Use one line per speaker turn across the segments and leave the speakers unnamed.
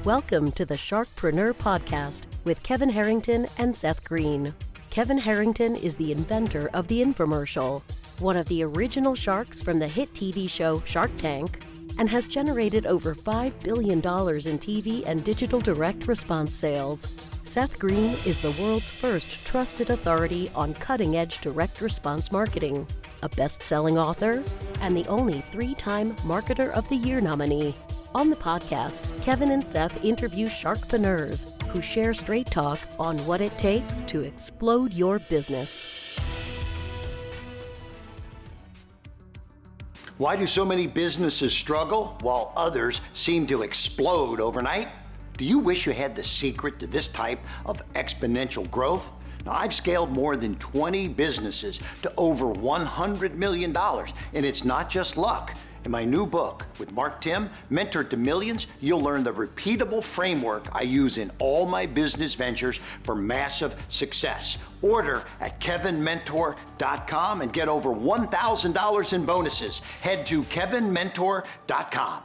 Welcome to the Sharkpreneur podcast with Kevin Harrington and Seth Greene. Kevin Harrington is the inventor of the infomercial, one of the original sharks from the hit TV show Shark Tank, and has generated over $5 billion in TV and digital direct response sales. Seth Greene is the world's first trusted authority on cutting-edge direct response marketing, a best-selling author, and the only 3-time Marketer of the Year nominee. On the podcast, Kevin and Seth interview sharkpreneurs who share straight talk on what it takes to explode your business.
Why do so many businesses struggle while others seem to explode overnight? Do you wish you had the secret to this type of exponential growth? Now, I've scaled more than 20 businesses to over $100 million, and it's not just luck. In my new book with Mark Tim, Mentor to Millions, you'll learn the repeatable framework I use in all my business ventures for massive success. Order at kevinmentor.com and get over $1,000 in bonuses. Head to kevinmentor.com.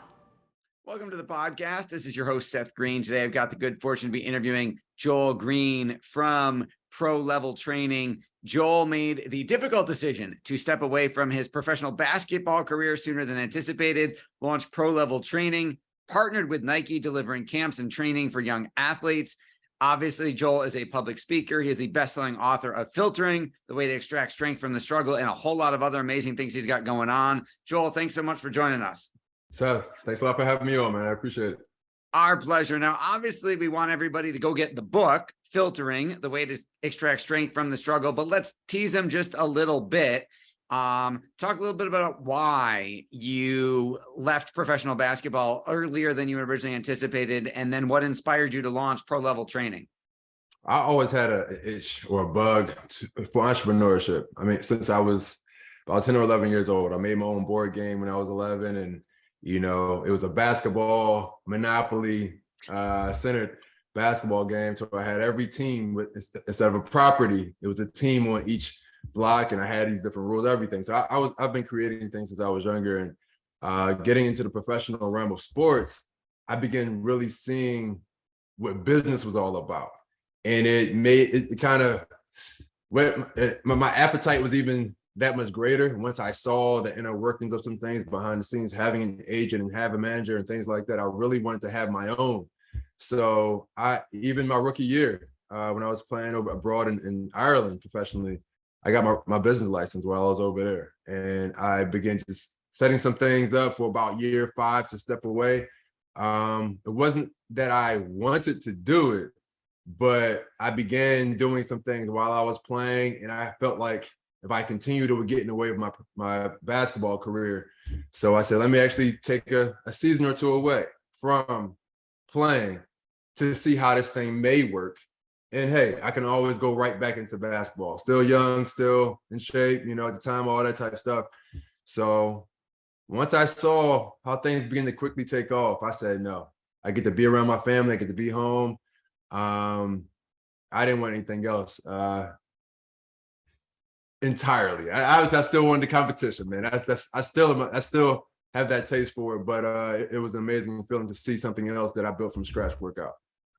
Welcome to the podcast. This is your host, Seth Greene. Today, I've got the good fortune to be interviewing Joel Greene from Pro Level Training. Joel made the difficult decision to step away from his professional basketball career sooner than anticipated, launched Pro Level Training, partnered with Nike, delivering camps and training for young athletes. Obviously, Joel is a public speaker. He is the best-selling author of Filtering, The Way to Extract Strength from the Struggle, and a whole lot of other amazing things he's got going on. Joel, thanks so much for joining us.
Seth, thanks a lot for having me on, man. I appreciate it.
Our pleasure. Now, obviously, we want everybody to go get the book, Filtering, The Way to Extract Strength from the Struggle, but let's tease them just a little bit. Talk a little bit about why you left professional basketball earlier than you originally anticipated, and then what inspired you to launch Pro Level Training.
I always had an itch or a bug for entrepreneurship. I mean, since I was about 10 or 11 years old, I made my own board game when I was 11, and you know, it was a basketball Monopoly centered basketball game. So I had every team with, instead of a property, it was a team on each block, and I had these different rules, everything. So I've been creating things since I was younger, and getting into the professional realm of sports, I began really seeing what business was all about, and it made it kind of my appetite was even that much greater once I saw the inner workings of some things behind the scenes, having an agent and have a manager and things like that. I really wanted to have my own. So even my rookie year, when I was playing abroad in Ireland professionally, I got my business license while I was over there. And I began just setting some things up for about year 5 to step away. It wasn't that I wanted to do it, but I began doing some things while I was playing, and I felt like if I continued, it would get in the way of my basketball career. So I said, let me actually take a season or two away from playing to see how this thing may work. And hey, I can always go right back into basketball. Still young, still in shape, you know, at the time, all that type of stuff. So once I saw how things began to quickly take off, I said, no, I get to be around my family. I get to be home. I didn't want anything else. Entirely. I still wanted the competition, man. I still have that taste for it, but it was an amazing feeling to see something else that I built from scratch work out.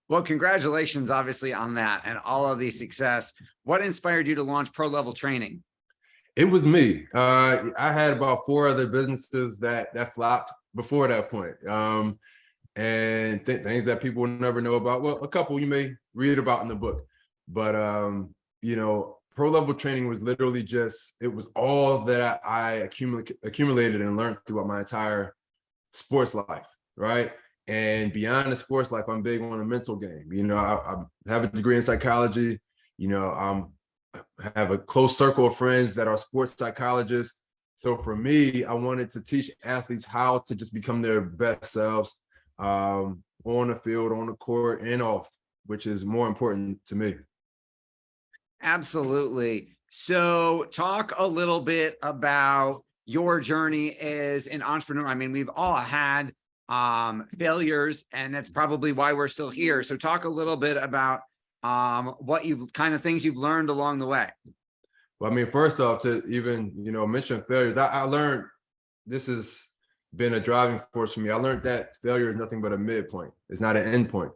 Well, congratulations, obviously, on that and all of the success. What inspired you to launch Pro Level Training?
It was me. I had about 4 other businesses that flopped before that point. And things that people will never know about. Well, a couple you may read about in the book, but you know, Pro Level Training was literally it was all that I accumulated and learned throughout my entire sports life, right? And beyond the sports life, I'm big on the mental game. You know, I have a degree in psychology. You know, I have a close circle of friends that are sports psychologists. So for me, I wanted to teach athletes how to just become their best selves on the field, on the court, and off, which is more important to me.
Absolutely. So talk a little bit about your journey as an entrepreneur. I mean, we've all had failures, and that's probably why we're still here. So talk a little bit about what things you've learned along the way.
Well, I mean, first off, to even, you know, mention failures, I learned this is been a driving force for me. I learned that failure is nothing but a midpoint. It's not an end point.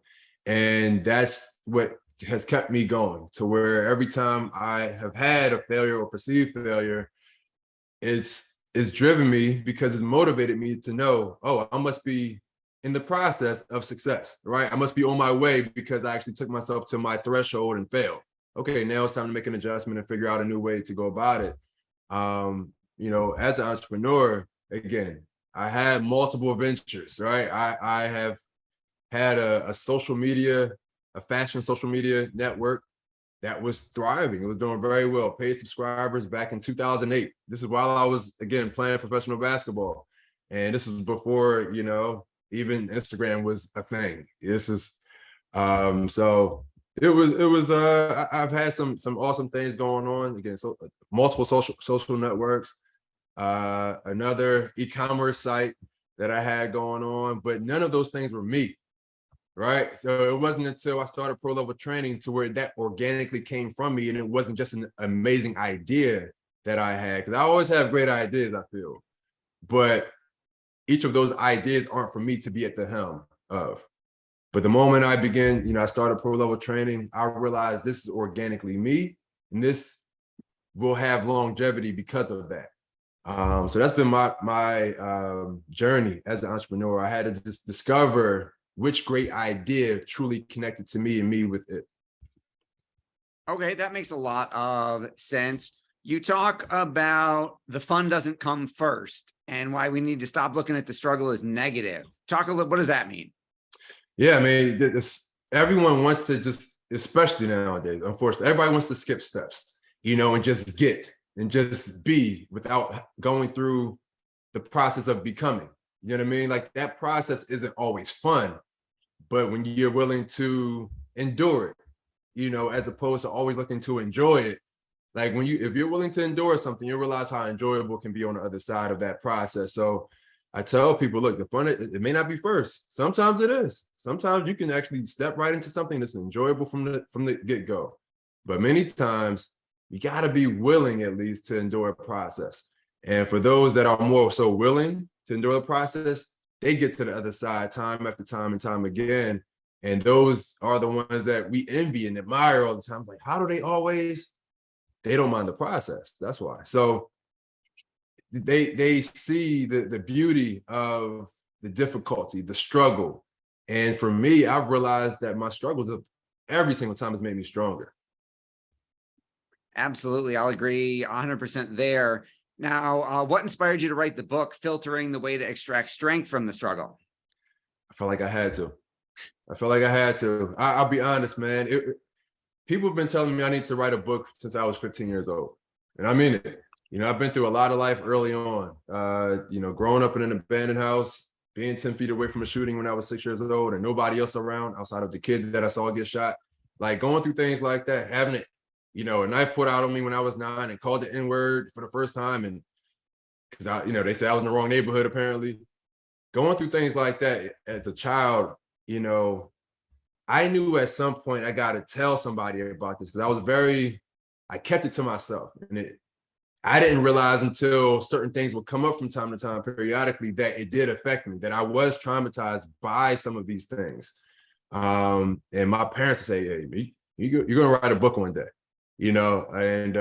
And that's what has kept me going, to where every time I have had a failure or perceived failure, it's driven me because it's motivated me to know, oh, I must be in the process of success, right? I must be on my way because I actually took myself to my threshold and failed. Okay, now it's time to make an adjustment and figure out a new way to go about it. As an entrepreneur, again, I had multiple ventures, right? I have had a fashion social media network that was thriving. It was doing very well, paid subscribers back in 2008. This is while I was, again, playing professional basketball. And this was before, even Instagram was a thing. This is, so I've had some awesome things going on. Again, so multiple social networks, another e-commerce site that I had going on, but none of those things were me. Right. So it wasn't until I started pro level training to where that organically came from me. And it wasn't just an amazing idea that I had, because I always have great ideas, I feel. But each of those ideas aren't for me to be at the helm of. But the moment I began, I started pro level training, I realized this is organically me, and this will have longevity because of that. So that's been my journey as an entrepreneur. I had to just discover which great idea truly connected to me and me with it.
Okay, that makes a lot of sense. You talk about the fun doesn't come first and why we need to stop looking at the struggle as negative. Talk a little, what does that mean?
Yeah, I mean, everyone wants to just, especially nowadays, unfortunately, everybody wants to skip steps, and just get and just be without going through the process of becoming. You know what I mean? Like, that process isn't always fun, but when you're willing to endure it, as opposed to always looking to enjoy it, like if you're willing to endure something, you realize how enjoyable it can be on the other side of that process. So I tell people, look, the fun, it may not be first. Sometimes it is. Sometimes you can actually step right into something that's enjoyable from the get-go. But many times you got to be willing at least to endure a process. And for those that are more so willing to endure the process, they get to the other side time after time and time again. And those are the ones that we envy and admire all the time. Like, how do they always? They don't mind the process. That's why. So they see the beauty of the difficulty, the struggle. And for me, I've realized that my struggles every single time has made me stronger.
Absolutely. I'll agree 100% there. Now, what inspired you to write the book, Filtering the Way to Extract Strength from the Struggle?
I felt like I had to. I'll be honest, man. People have been telling me I need to write a book since I was 15 years old. And I mean it. I've been through a lot of life early on, growing up in an abandoned house, being 10 feet away from a shooting when I was 6 years old and nobody else around outside of the kid that I saw get shot. Like, going through things like that, having it, a knife put out on me when I was 9 and called the N-word for the first time. And because they said I was in the wrong neighborhood, apparently. Going through things like that as a child, I knew at some point I got to tell somebody about this, because I kept it to myself. And I didn't realize until certain things would come up from time to time periodically that it did affect me, that I was traumatized by some of these things. And my parents would say, hey, you're going to write a book one day, and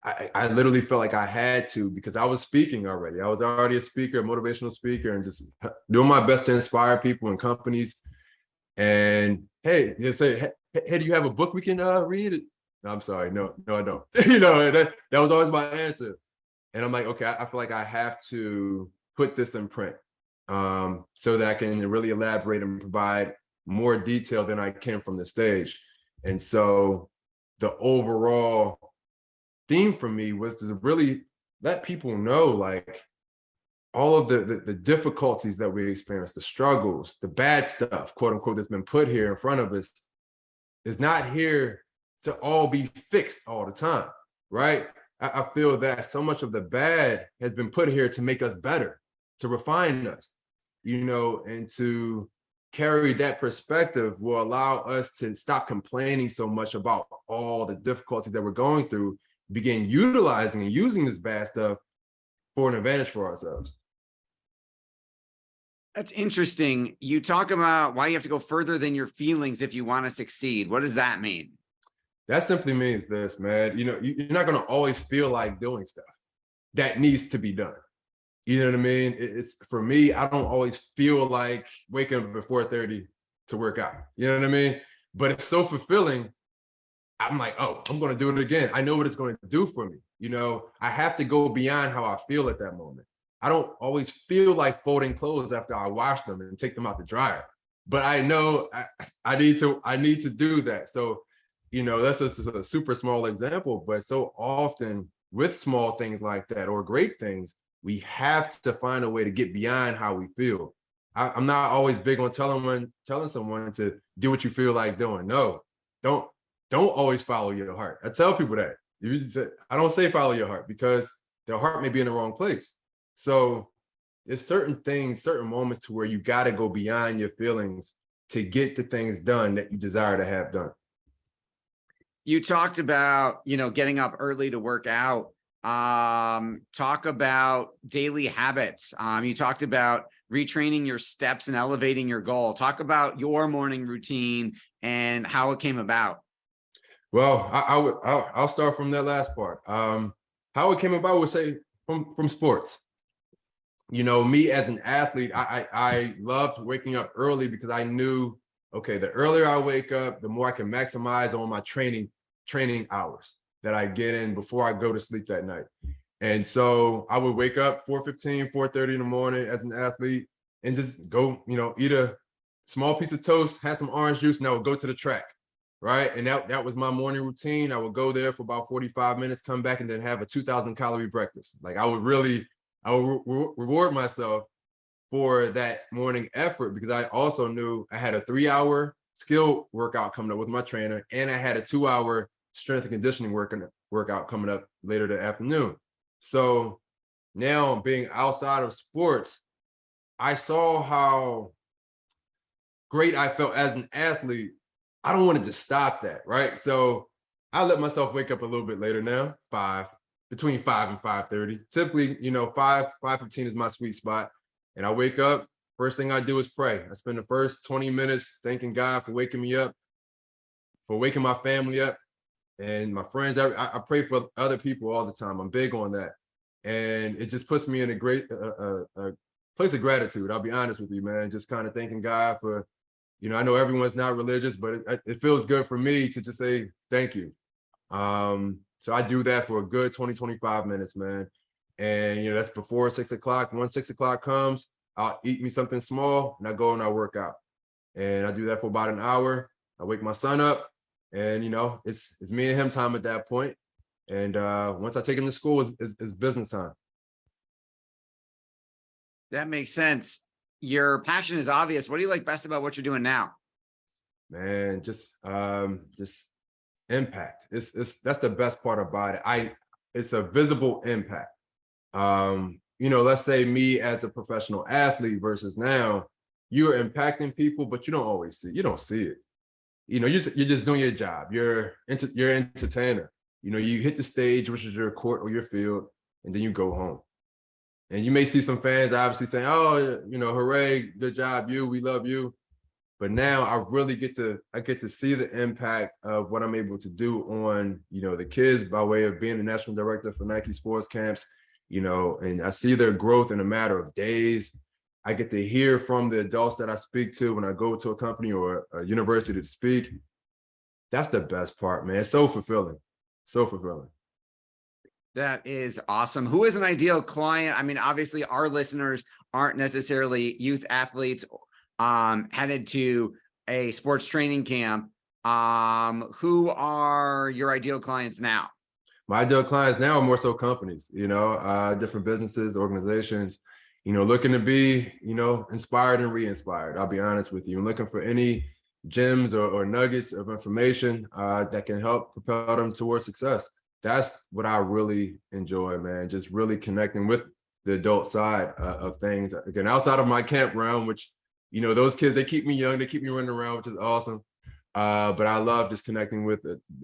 I literally felt like I had to, because I was speaking already. I was already a speaker, a motivational speaker, and just doing my best to inspire people and companies. And hey, they say, hey, do you have a book we can read? No, I'm sorry. No, I don't. That was always my answer. And I'm like, okay, I feel like I have to put this in print so that I can really elaborate and provide more detail than I can from the stage. And so the overall theme for me was to really let people know, like, all of the difficulties that we experience, the struggles, the bad stuff, quote unquote, that's been put here in front of us is not here to all be fixed all the time, right? I feel that so much of the bad has been put here to make us better, to refine us, and to carry that perspective will allow us to stop complaining so much about all the difficulties that we're going through, begin utilizing and using this bad stuff for an advantage for ourselves.
That's interesting. You talk about why you have to go further than your feelings if you want to succeed. What does that mean?
That simply means this, man. You're not going to always feel like doing stuff that needs to be done. You know what I mean? It's for me, I don't always feel like waking up at 4:30 to work out. You know what I mean? But it's so fulfilling. I'm like, oh, I'm going to do it again. I know what it's going to do for me. I have to go beyond how I feel at that moment. I don't always feel like folding clothes after I wash them and take them out the dryer, but I know I need to do that. So, that's just a super small example, but so often with small things like that or great things, we have to find a way to get beyond how we feel. I'm not always big on telling someone to do what you feel like doing. No, don't always follow your heart. I tell people that. I don't say follow your heart because their heart may be in the wrong place. So there's certain things, certain moments to where you got to go beyond your feelings to get the things done that you desire to have done.
You talked about, getting up early to work out. Talk about daily habits. You talked about retraining your steps and elevating your goal. Talk about your morning routine and how it came about.
Well, I'll start from that last part. How it came about would say from sports. Me as an athlete, I loved waking up early because I knew, okay, the earlier I wake up, the more I can maximize on my training hours that I get in before I go to sleep that night. And so I would wake up 4:15, 4:30 in the morning as an athlete and just go, eat a small piece of toast, have some orange juice, and I would go to the track. Right. And that was my morning routine. I would go there for about 45 minutes, come back, and then have a 2,000 calorie breakfast. Like I would reward myself for that morning effort because I also knew I had a 3-hour skill workout coming up with my trainer, and I had a 2-hour strength and conditioning workout coming up later the afternoon. So now being outside of sports, I saw how great I felt as an athlete. I don't want to just stop that, right? So I let myself wake up a little bit later now, between 5 and 5:30. Typically, 5:15 is my sweet spot. And I wake up, first thing I do is pray. I spend the first 20 minutes thanking God for waking me up, for waking my family up and my friends. I pray for other people all the time. I'm big on that. And it just puts me in a great place of gratitude. I'll be honest with you, man. Just kind of thanking God for, I know everyone's not religious, but it feels good for me to just say thank you. So I do that for a good 20, 25 minutes, man. And, that's before 6 o'clock. Once 6 o'clock comes, I'll eat me something small and I go and I work out. And I do that for about an hour. I wake my son up and, it's me and him time at that point. And once I take him to school, it's business time.
That makes sense. Your passion is obvious. What do you like best about what you're doing now?
Man, just impact. That's the best part about it. It's a visible impact. Let's say me as a professional athlete versus now, you're impacting people, but you don't see it. You're just doing your job. You're entertainer. You hit the stage, which is your court or your field, and then you go home. And you may see some fans obviously saying, oh, hooray, good job, we love you. But now I really get to see the impact of what I'm able to do on, the kids by way of being the national director for Nike sports camps, and I see their growth in a matter of days. I get to hear from the adults that I speak to when I go to a company or a university to speak. That's the best part, man. It's so fulfilling. So fulfilling.
That is awesome. Who is an ideal client? I mean, obviously our listeners aren't necessarily youth athletes headed to a sports training camp. Who are your ideal clients now?
My ideal clients now are more so companies, different businesses, organizations, looking to be, inspired and re-inspired. I'll be honest with you. I'm looking for any gems or nuggets of information that can help propel them towards success. That's what I really enjoy, man. Just really connecting with the adult side of things. Again, outside of my camp realm, which, those kids, they keep me young, they keep me running around, which is awesome. But I love just connecting with,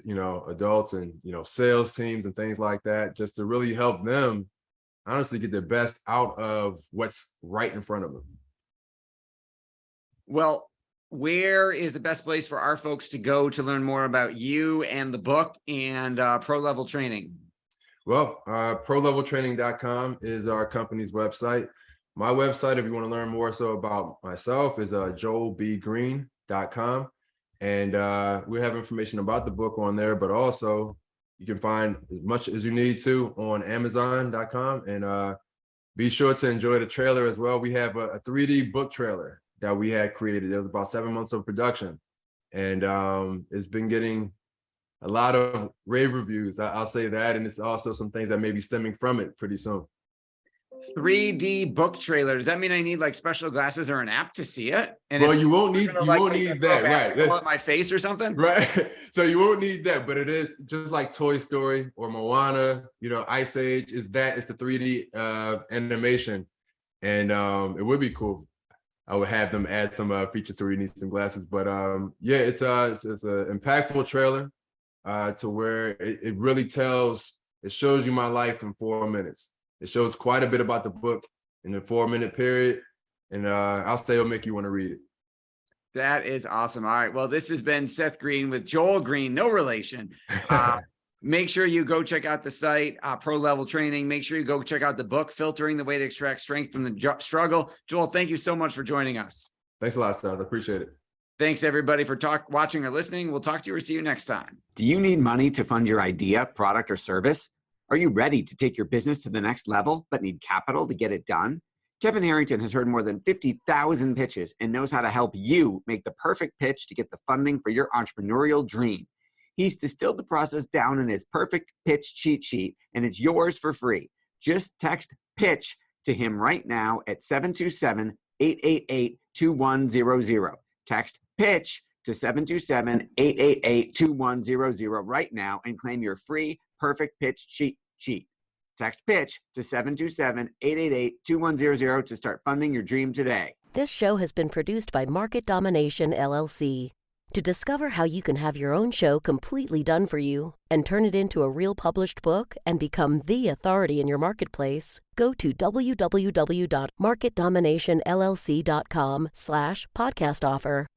adults and, sales teams and things like that, just to really help them honestly get the best out of what's right in front of them.
Well, where is the best place for our folks to go to learn more about you and the book and pro level training?
Well, proleveltraining.com is our company's website. My website, if you want to learn more so about myself, is joelbgreen.com. And we have information about the book on there, but also you can find as much as you need to on amazon.com. And be sure to enjoy the trailer as well. We have a 3D book trailer that we had created. It was about 7 months of production. And it's been getting a lot of rave reviews. I'll say that. And it's also some things that may be stemming from it pretty soon.
3D book trailer. Does that mean I need like special glasses or an app to see it? And
well, you won't need that, right?
At my face or something,
right? So you won't need that, but it is just like Toy Story or Moana. Ice Age is that. It's the 3D animation, and it would be cool. I would have them add some features to where you need some glasses, but yeah, it's an impactful trailer to where it really it shows you my life in 4 minutes. It shows quite a bit about the book in a 4-minute period. And I'll say it'll make you want to read it.
That is awesome. All right. Well, this has been Seth Greene with Joel Greene, no relation. Make sure you go check out the site, Pro Level Training. Make sure you go check out the book, Filtering the Way to Extract Strength from the Struggle. Joel, thank you so much for joining us.
Thanks a lot, Seth. I appreciate it.
Thanks, everybody, for watching or listening. We'll talk to you or see you next time.
Do you need money to fund your idea, product, or service? Are you ready to take your business to the next level, but need capital to get it done? Kevin Harrington has heard more than 50,000 pitches and knows how to help you make the perfect pitch to get the funding for your entrepreneurial dream. He's distilled the process down in his perfect pitch cheat sheet, and it's yours for free. Just text PITCH to him right now at 727-888-2100. Text PITCH to 727-888-2100 right now and claim your free perfect pitch cheat sheet. Text PITCH to 727-888-2100 to start funding your dream today.
This show has been produced by Market Domination, LLC. To discover how you can have your own show completely done for you and turn it into a real published book and become the authority in your marketplace, go to www.marketdominationllc.com/podcast offer.